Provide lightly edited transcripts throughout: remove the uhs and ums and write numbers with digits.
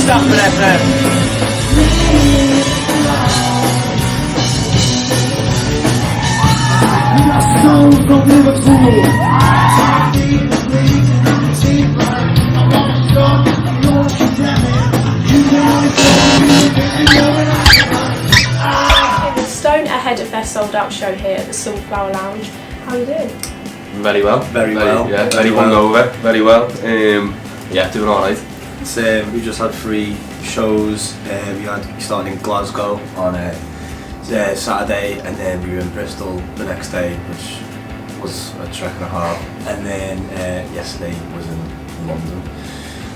Stafford FM. Soul from Liverpool. Stone ahead of their sold-out show here at the Sunflower Lounge. How are you doing? Very well. Very well. Yeah, very hungover. Very well. Yeah, doing all right. We just had 3 shows. We started in Glasgow on Saturday, and then we were in Bristol the next day, which was a trek and a half. And then yesterday was in London.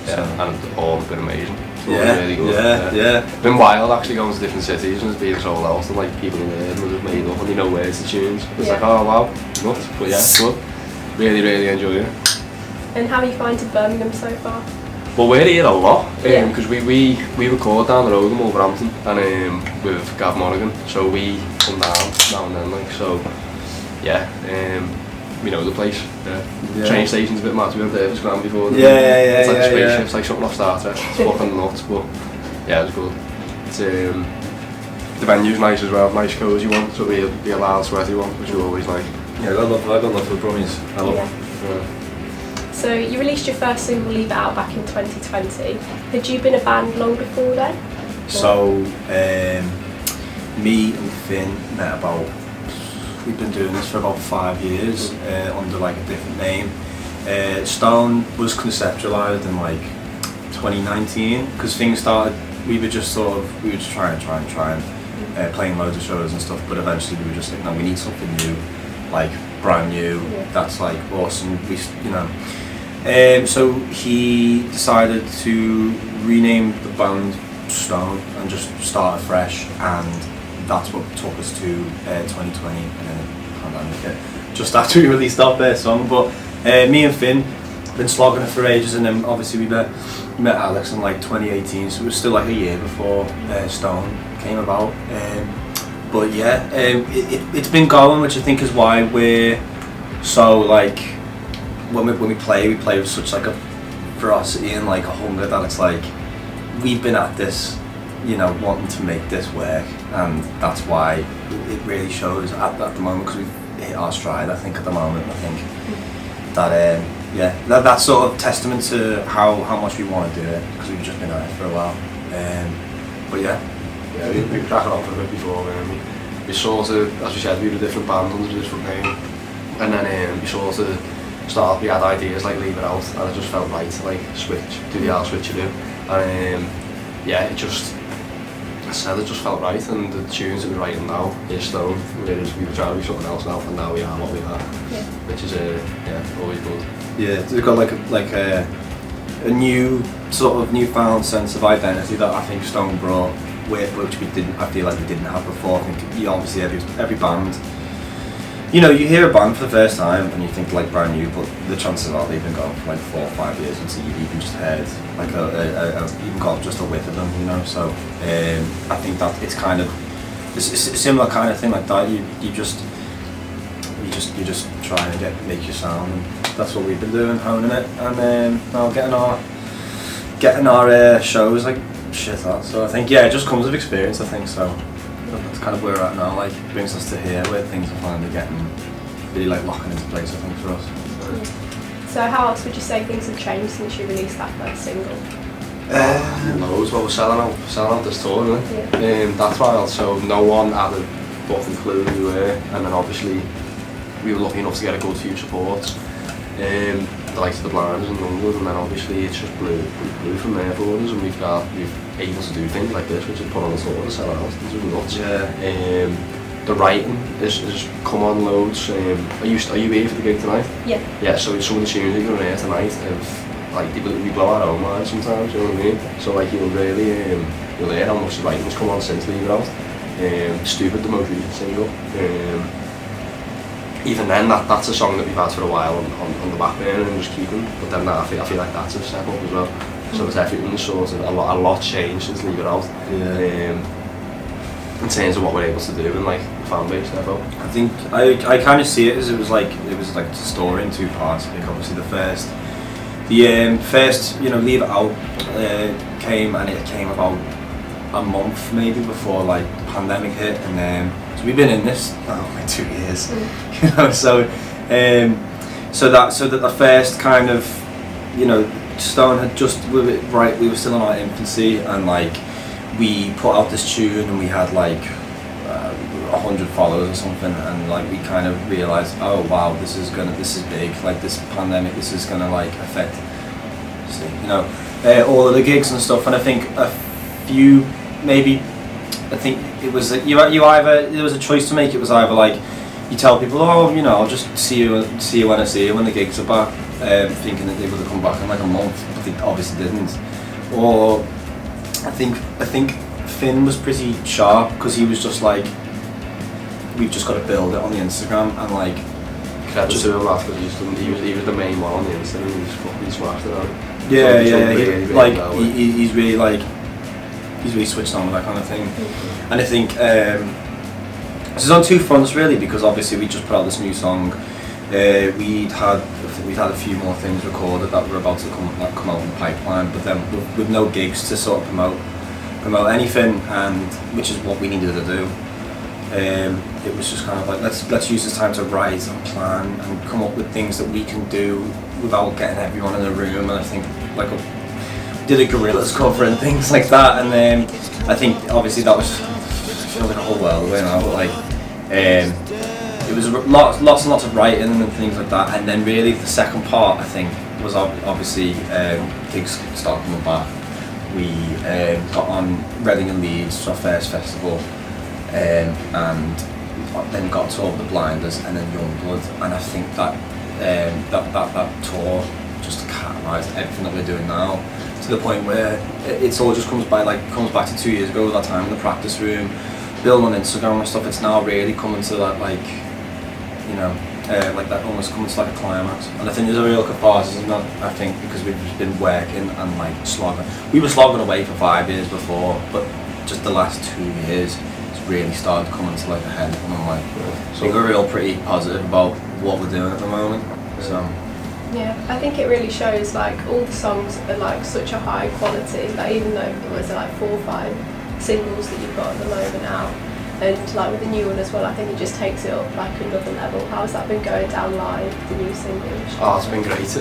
Yeah, so, and all have been amazing. Yeah, really good. Yeah. It's been wild actually going to different cities and it's being sold out and like people in there would have made up and you know where's the tunes. It's like, oh wow, nuts. But yeah, it's good. Really enjoy it. And how are you finding Birmingham so far? Well, we're here a lot because we record down the road in Wolverhampton and with Gav Monaghan, so we come down now and then, like, so yeah, we know the place. Yeah. Train station's a bit mad. We went there for Grand before. It's like a spaceship. It's like something off Star Trek. It's fucking nuts, but yeah, it's good. It's the venue's nice as well. Nice cosy one. So we a loud, sweaty one, which we always like. Yeah, I got love for the Brummies. I love it. So you released your first single, Leave It Out, back in 2020. Had you been a band long before then? So me and Finn met we've been doing this for about 5 years under like a different name. Stone was conceptualised in like 2019 because things started. We were just trying, playing loads of shows and stuff. But eventually we were just like, no, we need something new, like brand new. That's like awesome. So he decided to rename the band Stone and just start afresh, and that's what took us to 2020 and then the pandemic hit just after we released our first song. But me and Finn been slogging it for ages, and then obviously we met Alex in like 2018, so it was still like a year before Stone came about. But yeah, it's been going, which I think is why we're so like when we play with such like a ferocity and like a hunger that it's like we've been at this, you know, wanting to make this work, and that's why it really shows at the moment, because we've hit our stride. I think at the moment, I think that that's sort of testament to how much we want to do it, because we've just been at it for a while. But yeah, we've been cracking on for a bit before. We sort of, as we said, we were a different band under a different name, and then we sort of we had ideas like Leave It Out, and it just felt right to like do the R switcheroo, and it just felt right, and the tunes that we're writing now is Stone, whereas we were trying to be something else now, and now we are what we are, which is always good. Yeah, we've got like a new sort of newfound sense of identity that I think Stone brought, which I feel like we didn't have before. I think obviously every band, you know, you hear a band for the first time and you think like brand new, but the chances are they've been going for like 4 or 5 years until you've even just heard like even got just a whiff of them, you know. So I think that it's kind of a similar kind of thing like that. You just try and make your sound, and that's what we've been doing, honing it, and now getting our shows like shit that. So I think it just comes with experience, I think. So that's kind of where we're at now, like brings us to here where things are finally getting really like locking into place, I think, for us. So how else would you say things have changed since you released that first single? Loads. Well, we're selling out this tour, isn't it? That's wild. So no one had a fucking clue who we were, and then obviously we were lucky enough to get a good few supports. The likes of the Blinds and London, and then obviously it's just blew from there for us, and we've able to do things like this, which is put on the tour to sell out. This is nuts. The writing is come on loads. Are you here for the gig tonight? Yeah, so some of the tunes that you're going to hear tonight we blow our own minds sometimes, you know what I mean? So like you'll really you'll hear how much the writing's come on since Leave It Out. Stupid, the most recent single. Even then, that's a song that we've had for a while on the back burner and just keeping. But then I feel like that's a step up as well. So it's everything's sort of a lot changed since Leave It Out. In terms of what we're able to do and like the fan base level. I think I kind of see it as it was like a story in 2 parts. I think obviously the The first, Leave It Out came, and it came about a month maybe before like the pandemic hit, and so we've been in this now like 2 years. So that the first kind of, Stone had just we were still in our infancy, and like we put out this tune and we had like 100 followers or something, and like we kind of realized, oh wow, this is big, like this pandemic, this is gonna like affect all of the gigs and stuff. And I think I think it was you either, there was a choice to make. It was either like you tell people, oh, I'll just see you when I see you when the gigs are back, thinking that they would have come back in like a month, but they obviously didn't. Or I think Finn was pretty sharp, because he was just like, we've just got to build it on the Instagram, and like credit to him after he was the main one on the Instagram, and he smashed it out. He's really switched on with that kind of thing. And I think this is on two fronts really, because obviously we just put out this new song. We'd had a few more things recorded that were about to come out in the pipeline, but then with no gigs to sort of promote anything, and which is what we needed to do. It was just kind of like, let's use this time to write and plan and come up with things that we can do without getting everyone in a room. And I think like we did a Gorillaz cover and things like that, and then I think obviously that was feels like a whole world away now, but like it was lots and lots of writing and things like that. And then really the second part, I think, was obviously gigs started coming back. We got on Reading and Leeds, our first festival, and then got to Over the Blinders and then Youngblood, and I think that that tour just catalysed everything that we're doing now, to the point where it's all just comes back to 2 years ago, that time in the practice room, building on Instagram and stuff. It's now really coming to that like that almost coming to like a climax, and I think there's a real catharsis in that, I think, because we've just been working and like slogging. We were slogging away for 5 years before, but just the last 2 years it's really started coming to like a head, and I'm like, so we're real pretty positive about what we're doing at the moment. So yeah, I think it really shows like all the songs are like such a high quality, like even though there was like 4 or 5 singles that you've got at the moment out, and like with the new one as well, I think it just takes it up like another level. How's that been going down live, the new singles? Oh, it's been great.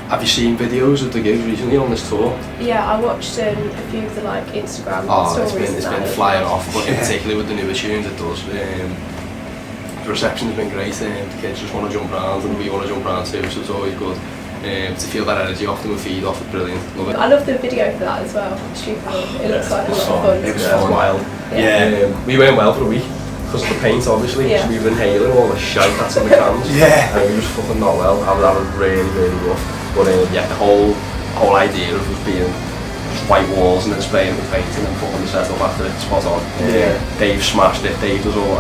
Have you seen videos of the gigs recently on this tour? Yeah, I watched a few of the like Instagram stories. It's been flying off, but particularly with the newer tunes it does. The reception's been great. The kids just want to jump around, and we want to jump around too, so it's always good. To feel that energy off them and feed off it, brilliant. Love it. I love the video for that as well. It's stupid. It looks like a lot of fun. It was wild. Yeah. We went well for a week because of the paint, obviously. Yeah. So we were inhaling all the shite that's in the cans. Yeah. And we was fucking not well. That was really, really rough. But the whole idea of us being white walls and then spraying with paint and then putting the set up after it, spot on. Dave smashed it. Dave was all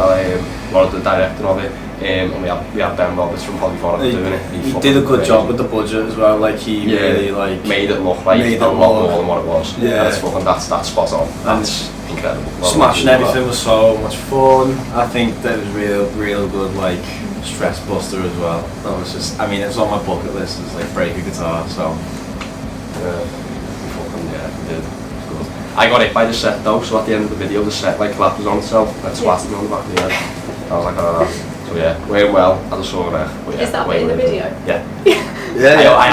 one of the director of it. And we had Ben Roberts from Polyphonic doing it. He did a good job with the budget as well. Like he really like made it look like a lot more than what it was. Yeah, and that's spot on. That's incredible. Smashing everything was so much fun. I think that was real good, like stress buster as well. That was just, I mean, it was on my bucket list. It was like break a guitar. So we did. It was good. I got hit by the set though. So at the end of the video, the set like collapsed on itself. That splattered me on the back of the head. I was like, oh. So yeah, went well as a sore neck. Is that bit in the video? Yeah. Yeah. I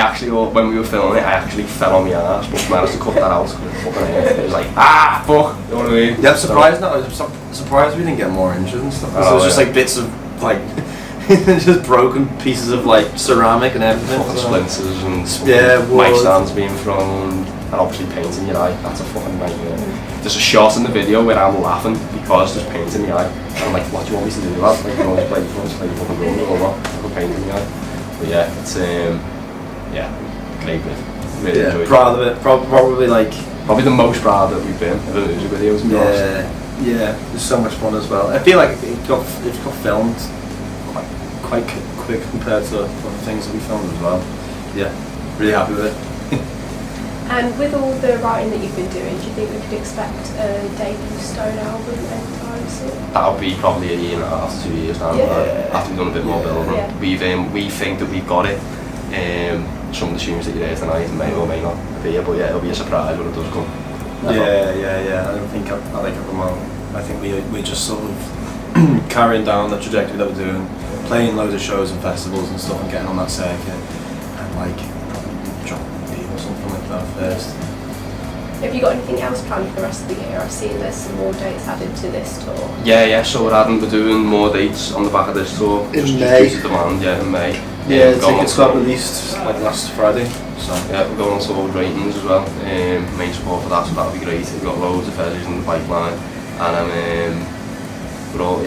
actually when we were filming it, I actually fell on my ass, but managed to cut that out. It was like, fuck. You know what I mean? Yeah, I'm surprised now. I'm surprised we didn't get more injured and stuff. It was just like bits of like just broken pieces of like ceramic and everything. Fucking splinters and mic stands being thrown, and obviously paint in your eye. That's a fucking nightmare. There's a shot in the video where I'm laughing because there's paint in the eye. And I'm like, what do you want me to do with that? Like, you want to play fucking drums or what? I've paint in the eye. But yeah, it's great bit. Really enjoyed it. Proud of it. Probably the most proud that we've been of the music videos. Yeah, it was so much fun as well. I feel like it got filmed quite quick compared to other things that we filmed as well. Yeah, really happy with it. And with all the writing that you've been doing, do you think we could expect a debut Stone album anytime soon? That'll be probably a year and a half, 2 years now. After we've done a bit more building. Yeah. We think that we've got it. Some of the tunes that you hear tonight may or may not appear, but yeah, it'll be a surprise when it does come. Yeah. I don't think I like at the moment. I think we're just sort of carrying down the trajectory that we're doing, playing loads of shows and festivals and stuff, and getting on that circuit, and like dropping a beat or something like that first. Have you got anything else planned for the rest of the year? I've seen there's some more dates added to this tour. Yeah, so we're doing more dates on the back of this tour. In just May. Due to demand, in May. Yeah, the tickets got released like last Friday. So yeah, we're going on some old ratings as well. Main support for that, so that'll be great. We've got loads of festivals in the pipeline, and we're all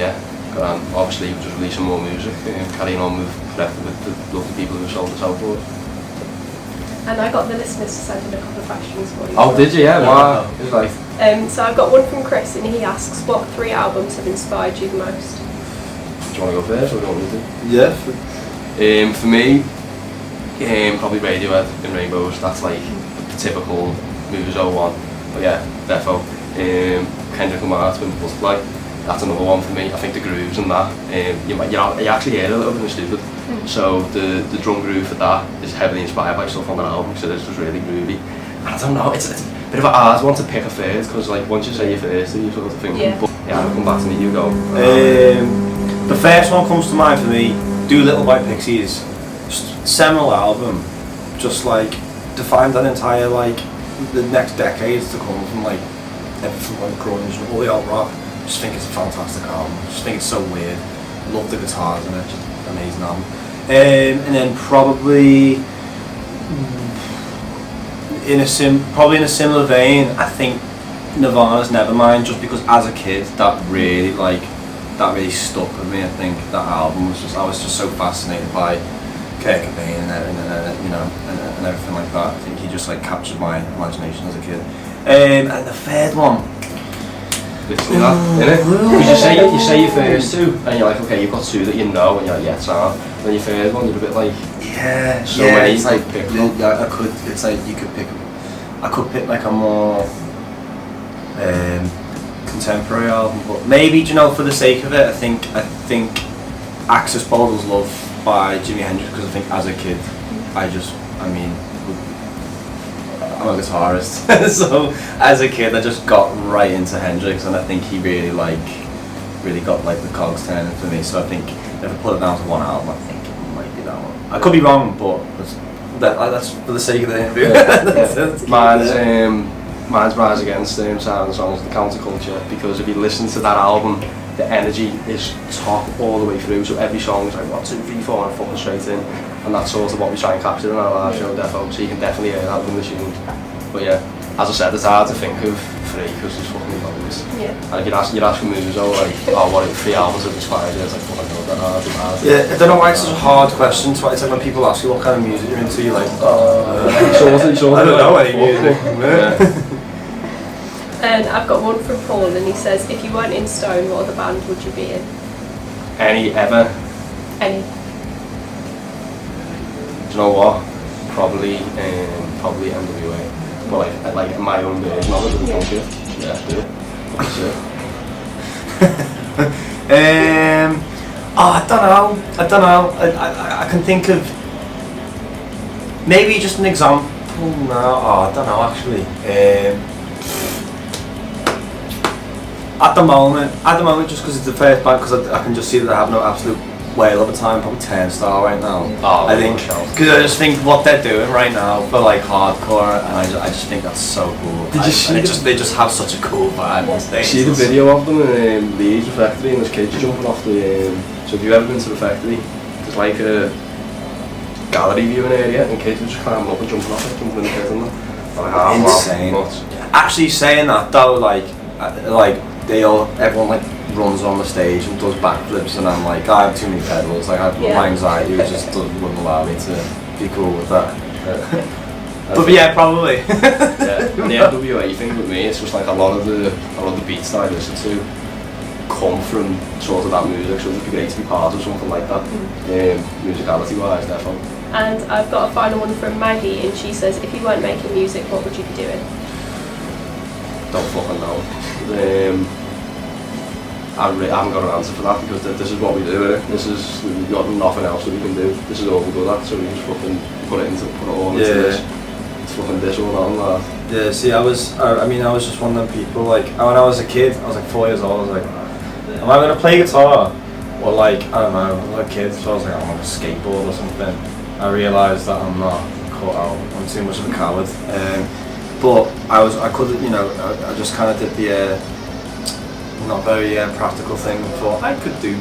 obviously we're just releasing more music, carrying on with Ferretti with the lovely people who sold us out for it. And I got the listeners to send in a couple of questions for you. Oh, did you? Yeah, wow. It was like. So I've got one from Chris, and he asks, what 3 albums have inspired you the most? Do you want to go first, or do you want me to? yeah, For me, probably Radiohead and Rainbows. That's like the typical Muso one. But yeah, defo. Kendrick Lamar's Twin Butterfly. That's another one for me. I think the grooves and that. You actually hear it a little bit stupid. So the drum groove for that is heavily inspired by stuff on that album. So it's just really groovy. And I don't know. It's a bit of a hard one to pick a first, because like once you say your first, you sort of think. Yeah. But yeah, I'll come back to me. You go. the first one comes to mind for me. Do Little by Pixies. Just seminal album. Just like defined that entire like the next decades to come, from like everything like grunge and all the alt rock. Just think it's a fantastic album. Just think it's so weird. Love the guitars in it. Just amazing album. And then probably in a similar vein, I think Nirvana's Nevermind, just because as a kid that really stuck with me. I think that album was I was just so fascinated by Kurt Cobain and everything like that. I think he just like captured my imagination as a kid. And the third one. Literally that, innit? Because you say your first two, and you're like, okay, you've got two that you know, and you're like, yeah, it's on. Then your third one, you're a bit like, many it's like, pick I could pick like a more contemporary album, but maybe, for the sake of it, I think Access Bottles Love by Jimi Hendrix, because I think as a kid, I'm a guitarist, so as a kid I just got right into Hendrix, and I think he really got like the cogs turning for me. So I think if I put it down to one album, I think it might be that one. I could be wrong, but that's for the sake of the interview. Mine's Rise Against Silent Songs, the Counterculture, because if you listen to that album, the energy is top all the way through, so every song is like 1, 2, 3, 4 and fucking straight in, and that's sort of what we try and capture in our live show, defo, so you can definitely hear that in the tune. But yeah, as I said, it's hard to think of 3 because there's fucking loads. Yeah. And if you're asking Muso, like, what 3 albums have inspired you, it's like, fucking know, hard. Yeah, I don't know why it's such a hard question. It's like when people ask you what kind of music you're into, you're like, I don't know any music. And I've got one from Paul, and he says, if you weren't in Stone, what other band would you be in? Any, ever? Any. Do you know what? Probably NWA. But like my own version of it, yeah, do it. I don't know. I can think of maybe just an example. No, I don't know actually. At the moment, just because it's the first band, because I can just see that I have no absolute whale of a time, probably Turnstile right now. I think, because I just think what they're doing right now for like hardcore, and I just think that's so cool. They just have such a cool vibe on stage. See the video of them in Leeds, the factory, and there's kids jumping off the. So have you ever been to the factory? There's like a gallery viewing area, and kids are just climbing up and jumping off it, jumping in the kids and them. Like, insane. Wow, actually saying that though, everyone like runs on the stage and does backflips, and I'm like, I have too many pedals, like my anxiety just wouldn't allow me to be cool with that. But yeah, probably. Yeah, and the NWA thing with me, it's just like a lot of the beats that I listen to come from sort of that music, so it'd be great to be part of something like that, musicality wise, definitely. And I've got a final one from Maggie, and she says, if you weren't making music, what would you be doing? Don't fucking know. I haven't got an answer for that because this is what we do, innit? We've got nothing else that we can do. This is all we're good at, so we just fucking put it all into this. It's fucking this or nothing like that. Yeah, see, I was just one of them people, like, when I was a kid, I was like 4 years old, I was like, am I going to play guitar? Or like, I don't know, I was a kid, so I was like, I'm on a skateboard or something. I realised that I'm not cut out, I'm too much of a coward. But I couldn't, you know, I just kind of did the not very practical thing and thought I could do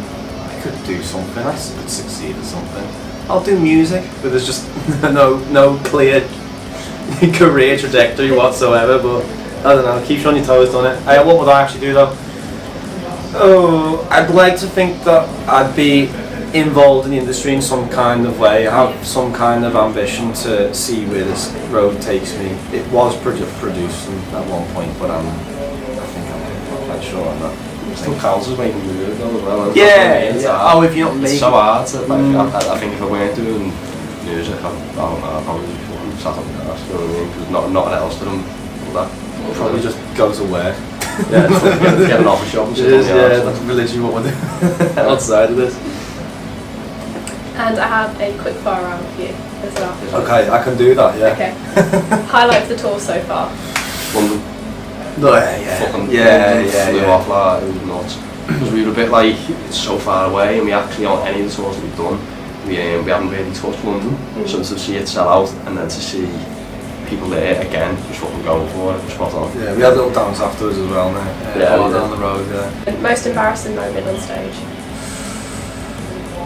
something, I could succeed at something. I'll do music, but there's just no clear career trajectory whatsoever, but I don't know, keep you on your toes, don't it? What would I actually do though? Oh, I'd like to think that I'd be involved in the industry in some kind of way. I have some kind of ambition to see where this road takes me. It was produced at one point, but I think I'm not quite sure on that. It still counts as making music though as well. Yeah. Oh, if you're not making... It's so hard to, like, I think if I weren't doing music, I'd probably be sat on the arse, you know what I mean? Because nothing else that I'm good at. I'll probably just go to work. Yeah, get an office job and sit on the arse. Yeah, that's literally what we're doing outside of this. And I have a quick fire round for you as well. Okay, I can do that, yeah. Okay. Highlight of the tour so far? London. No, yeah. Fucking Yeah. off like, it was nuts. Because we were a bit like, it's so far away, and we actually, on any of the tours that we've done, we haven't really touched London. So to see it sell out, and then to see people there again, just fucking going for it, spot on. Yeah, we had little dance afterwards as well, mate. Down the road, yeah. Most embarrassing moment on stage?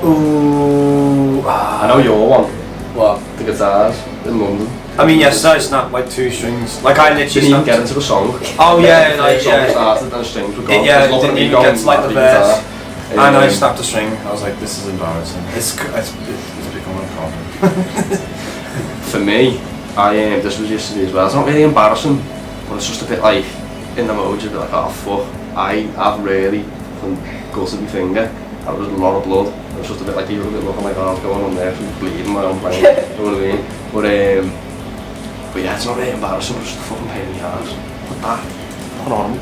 Ooh. I know your one. What? The guitars in London. I mean, yes, I snapped like 2 strings. Like I literally Didn't even get into the song. Oh yeah, like the song started and strings were gone. Yeah, it didn't even get to like the verse. And And I snapped a string. I was like, this is embarrassing. It's becoming a problem. For me, this was yesterday as well. It's not really embarrassing, but it's just a bit like in the mode. You're like, oh fuck, I've really gutted my finger. That was a lot of blood. It was just a bit like you were a bit looking like, oh, I was going on there, so bleeding my own brain. You know what I mean? But yeah, it's not really embarrassing. It's just a fucking pain in the ass. But that, fucking on.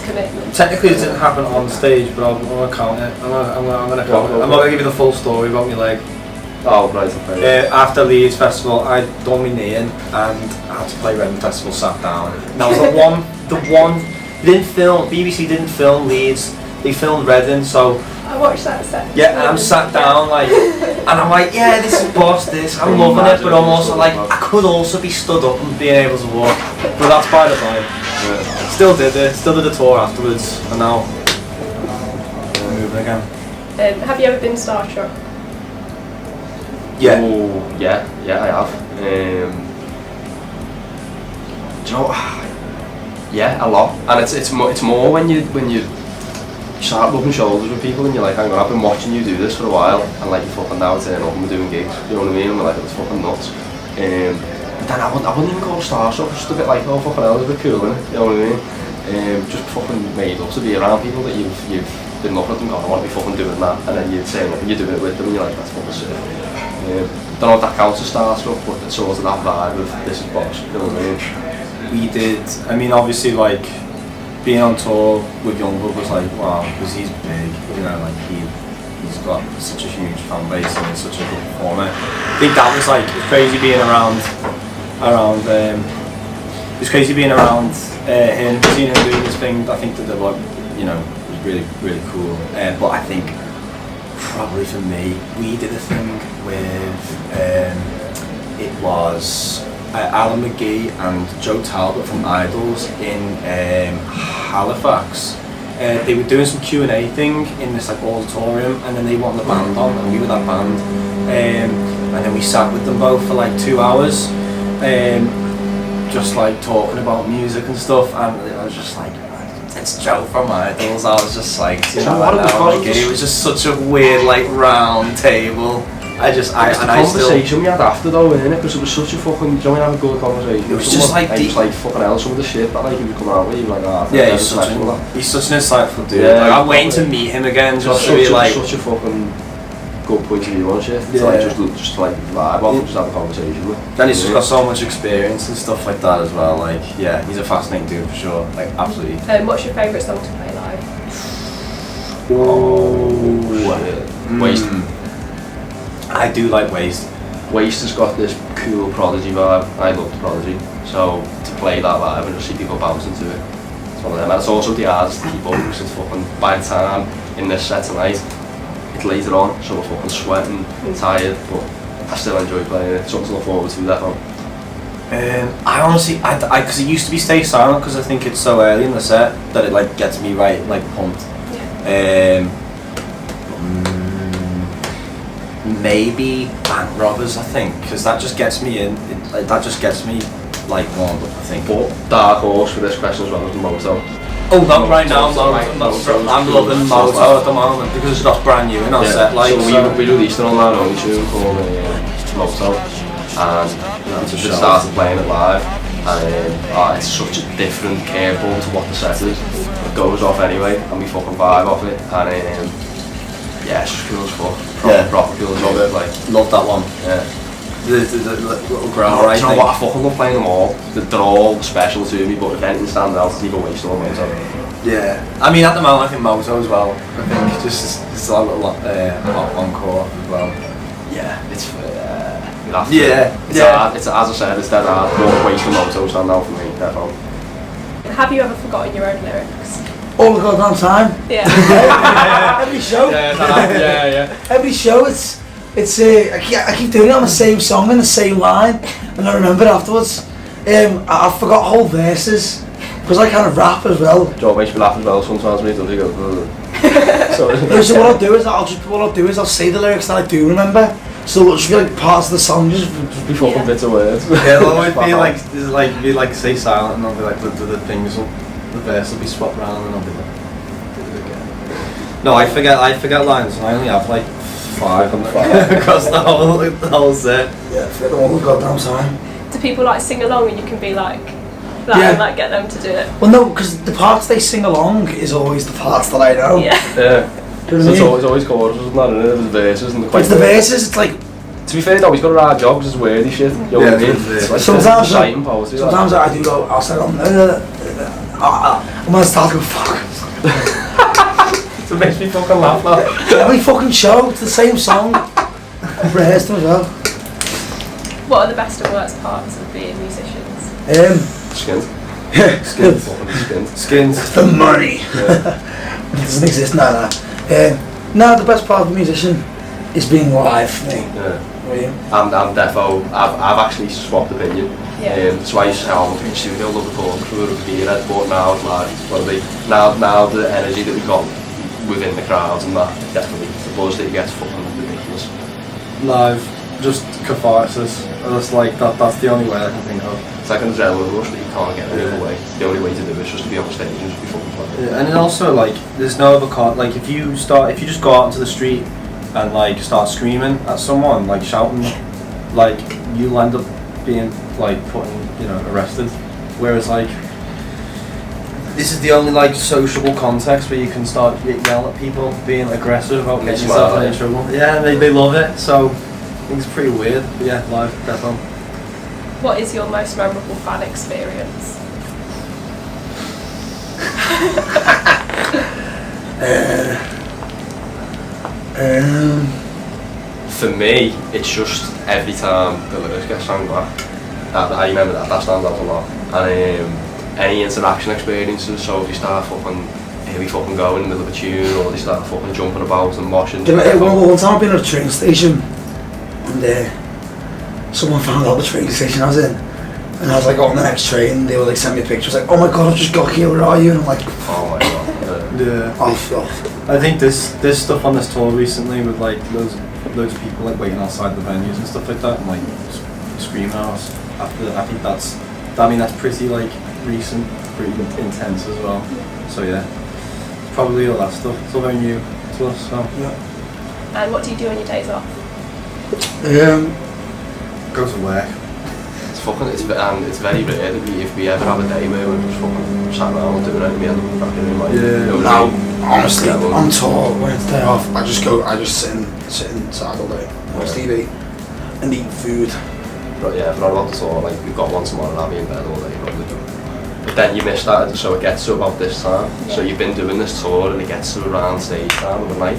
Commitment. Technically, it didn't happen on stage, but I'm gonna count it. I'm gonna count it. I'm not gonna give you the full story about my leg. Oh, right, okay. After Leeds Festival, I'd done my knee in and I had to play Werent Festival, sat down. That was the one, BBC didn't film Leeds, they filmed Reading, so... I watched that set. Yeah, and I'm sat down like, and I'm like, yeah, this is boss, I'm loving it, but I'm also like, I could also be stood up and being able to walk, but that's by the by. Yeah. Still did the tour afterwards, and now, moving again. Have you ever been starstruck? Yeah. Oh, yeah, I have. Do you know? Yeah, a lot. And it's more when you start rubbing shoulders with people and you're like, hang on, I've been watching you do this for a while, and like you fucking now turn up and we're doing gigs. You know what I mean? And we're like, it's fucking nuts. But then I wouldn't even call it starstruck. It's just a bit like, oh fucking hell, it's a bit cool, innit? You know what I mean? Just fucking made up to be around people that you've been looking at them, going, I want to be fucking doing that, and then you turn up and you're doing it with them, and you're like, that's fucking sick. Don't know if that counts as starstruck, but it's sort of that vibe of this is boss, you know what I mean? We did, I mean obviously like, being on tour with Youngwood was like, wow, because he's big, you know, like he's got such a huge fan base and he's such a good performer. I think that was like, it's crazy being around it's crazy being around him, seeing him doing this thing. I think that the like, you know, was really, really cool. But I think probably for me, we did a thing with, it was Alan McGee and Joe Talbot from Idols in Halifax. They were doing some Q&A thing in this like auditorium, and then they wanted the band on, and we were that band. And then we sat with them both for like 2 hours, just like talking about music and stuff. And I was just like, it's Joe from Idols. I was just like, you know what? It was just such a weird like round table. It's the conversation we had after though, innit? Because it was such a fucking, you know, we had a good conversation. It was just like deep. Just like fucking hell, some of the shit that like he was coming out with, you were like, ah, yeah, he's such an insightful dude. Yeah, like, I'm waiting to meet him again, just to be like such a fucking good point of view on shit. Yeah. To like just to like vibe off and just have a conversation with. Then he's just got so much experience and stuff like that as well. Like, yeah, he's a fascinating dude for sure. Like, absolutely. What's your favourite song to play live? Waste. I do like Waste. Waste has got this cool Prodigy vibe. I love the Prodigy. So to play that live and just see people bouncing to it, it's one of them. And it's also the hardest to keep up because it's fucking, by the time in this set tonight, it's later on, so we're fucking sweating, tired, but I still enjoy playing it. Something to look forward to, definitely. I honestly, because it used to be Stay Silent because I think it's so early in the set that it like gets me right, like pumped. Yeah. Maybe Bank Robbers, I think, because that just gets me in. That just gets me like warmed up, I think. But dark horse for this question as well as the Moto. Oh, not right now. I'm loving Moto at the moment because that's brand new and I set like. So we released an online only tune called Moto, and we just started playing it live, and it's such a different curveball to what the set is. It goes off anyway, and we fucking vibe off it, and yeah, it's just cool as fuck. Proper cool as fuck. Like, love that one. Yeah. The little growl, right? You know what? I fucking love playing them all. They're all special to me, but if anything stands out, it's either Waste or Moto. Yeah. I mean, at the moment, I think Moto as well. I think just a little encore as well. Yeah, it's hard. It's, as I said, it's dead hard. But Waste and Moto stand out for me, definitely. Have you ever forgotten your own lyrics? All the goddamn time. Yeah. Every show. Yeah. Every show, it's I keep doing it on the same song in the same line, and I remember it afterwards. I forgot whole verses because I kind of rap as well. Joe makes me laugh as well sometimes. Me, does he go? So what I'll do is I'll say the lyrics that I do remember. So it'll just be like parts of the song just be fucking bits of words. Yeah, it'll always be like Stay Silent, and I'll be like the things, the verse will be swapped around, and I'll be like, do it again. No, I forget lines, and I only have like 5 on the across the whole set. Yeah, forget the whole goddamn time. Do people like sing along and you can be like yeah. like get them to do it? Well, no, because the parts they sing along is always the parts that I know. Yeah. So it's always choruses, isn't it? There's verses and it's the verses. It's like. To be fair though, he's got a hard job because it's wordy shit. You know what I mean? It's like sometimes poetry, I do go. I'll say I'm gonna start to go fuck. It makes me fucking laugh now. Every fucking show, it's the same song. Rehearsed them as well. What are the best and worst parts of being musicians? Skins. Yeah, Skins. The money. Yeah. It doesn't exist now. No, the best part of a musician is being live for me. Yeah. I'm defo. I've actually swapped opinion. Yeah. So I used to say, I want to be in studio, love the talk, we were a beer, but now it's like, now the energy that we've got within the crowds and that, definitely, the buzz that you get is fucking ridiculous. Live, just catharsis. That's like, that's the only way I can think of. It's like an adrenaline rush that you can't get any other way. The only way to do it is just to be on stage and just be fucking playing. Yeah, and then also like, there's no other like if you just go out into the street and like start screaming at someone, like shouting, like you'll end up being like arrested. Whereas like, this is the only like sociable context where you can start yelling at people, being aggressive about getting yourself in trouble. Yeah, and they love it. So I think it's pretty weird. But yeah, live, definitely. What is your most memorable fan experience? For me, it's just every time the lyrics get sung back. I remember that stands out a lot. And any interaction experiences, so if you start fucking, here we fucking go in the middle of a tune, or they start fucking jumping about and moshing. One time I've been at a train station, and someone found out the train station I was in, and I was like on the next train, they were like sending me a picture, I was like, oh my god, I've just got here, where are you? And I'm like, oh my god. Yeah. Off. I think there's stuff on this tour recently with like loads of people like waiting outside the venues and stuff like that, and like screaming at us after. I think that's pretty like recent, pretty intense as well. So yeah, probably all that stuff. It's all very new to us. So yeah. And what do you do on your days off? Go to work. It's very rare that if we ever have a day where we're just fucking sat around doing anything, we end up back in like. Yeah. No, honestly, on tour when it's day off, I just sit inside all day, watch TV, and eat food. But yeah, if we're not about to tour, like we've got one tomorrow and I'll be in bed all day probably. But then you miss that, so it gets to about this time. So you've been doing this tour and it gets to around stage time of the night,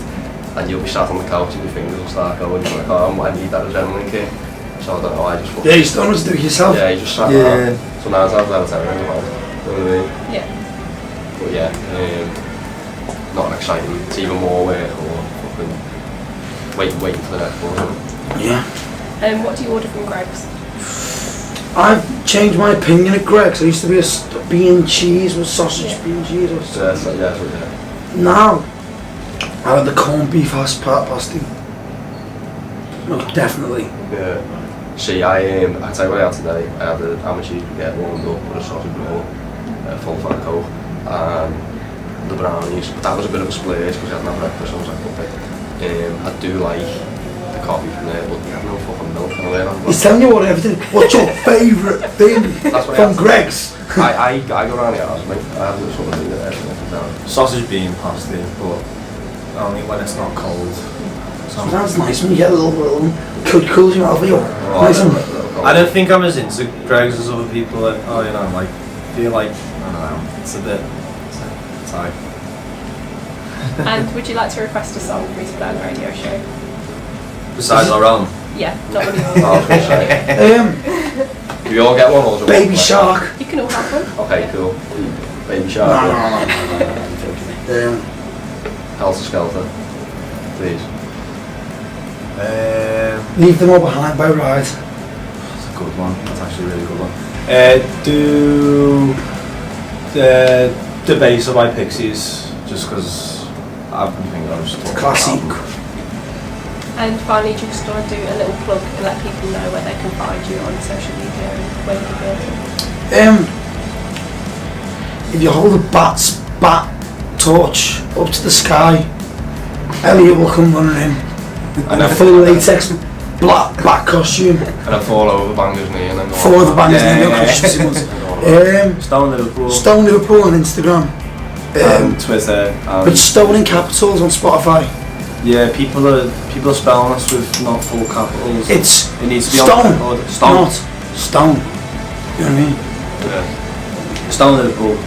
and you'll be sat on the couch and your fingers will start going. You're like, oh, I need that adrenaline kick. So I don't know, I just... Yeah, you still want to do it yourself. Yeah, you just sat down. So 9 times out of 10 about it. You know what I mean? Yeah. But yeah, not an exciting. It's even more work or fucking waiting for the next one. Yeah. What do you order from Greg's? I've changed my opinion at Greg's. I used to be a bean cheese with sausage, bean cheese or something. Yeah. Now, I had the corned beef pasty. No, definitely. Yeah. See, I tell you what I had today. I had the how much you can get warmed up with a sausage roll, full fat coke, and the brownies. But that was a bit of a splurge because I hadn't had breakfast. I was like, okay. I do like the coffee from there, but they have no fucking milk. He's telling you what everything. What's your favourite thing from Greg's? I go around the house, mate. I have this sort of thing that everything down. Sausage bean pasty, but only when it's not cold. That's nice when you get a little cools your mouth. Nice and... I don't think I'm as into Greg's as other people. That, oh, you know, like feel like I don't know. It's a bit tight. And would you like to request a song for me to play on the radio show? Besides our own. Yeah, not one of yours. I was going to say. Do we all get one or Baby Shark. You can all have one. Okay, cool. Baby Shark. No. Helter Skelter. Please. Leave Them All Behind by Ride. That's a good one. That's actually a really good one. Do the bass of my Pixies, just because I've been thinking I was just talking Classic. about them. And finally, just want to do a little plug and let people know where they can find you on social media and where you can go. If you hold a bat torch up to the sky, Elliot will come running in. And a full latex black costume. And I fall over Banger's knee and then go Fall over Banger's knee. Stone Liverpool. Stone Liverpool on Instagram. Twitter. But Stone in capitals on Spotify. Yeah, people are spelling us with not full capitals. It needs to be Stone, on record. Stone. Not Stone. You know what I mean? Yeah. Stone Liverpool.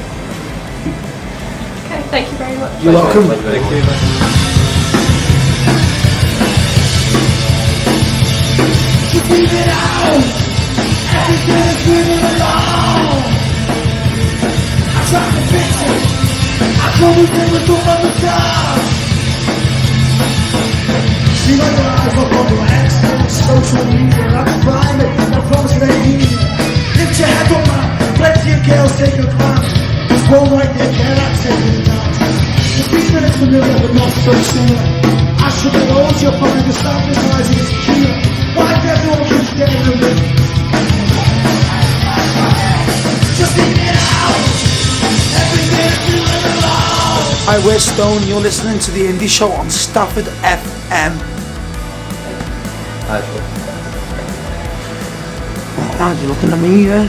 Okay, thank you very much. You're welcome. Thank you. Leave it out, everything is moving along. I try to fix it, I come within with all of the stars. See my life up on the X, social media, I can find it, I promise it ain't easy. Lift your head up man, plenty of girls take your crown. Just roll right there, they're not taking it down. The feeling is familiar but not so similar. I should have known you're probably the sound rising is killer. Why everyone keeps getting to me? Just leave it out. Everything's feeling alone. Hi, we're Stone. You're listening to the Indie Show on Stafford FM. Hi. Oh, you're looking at me, yeah?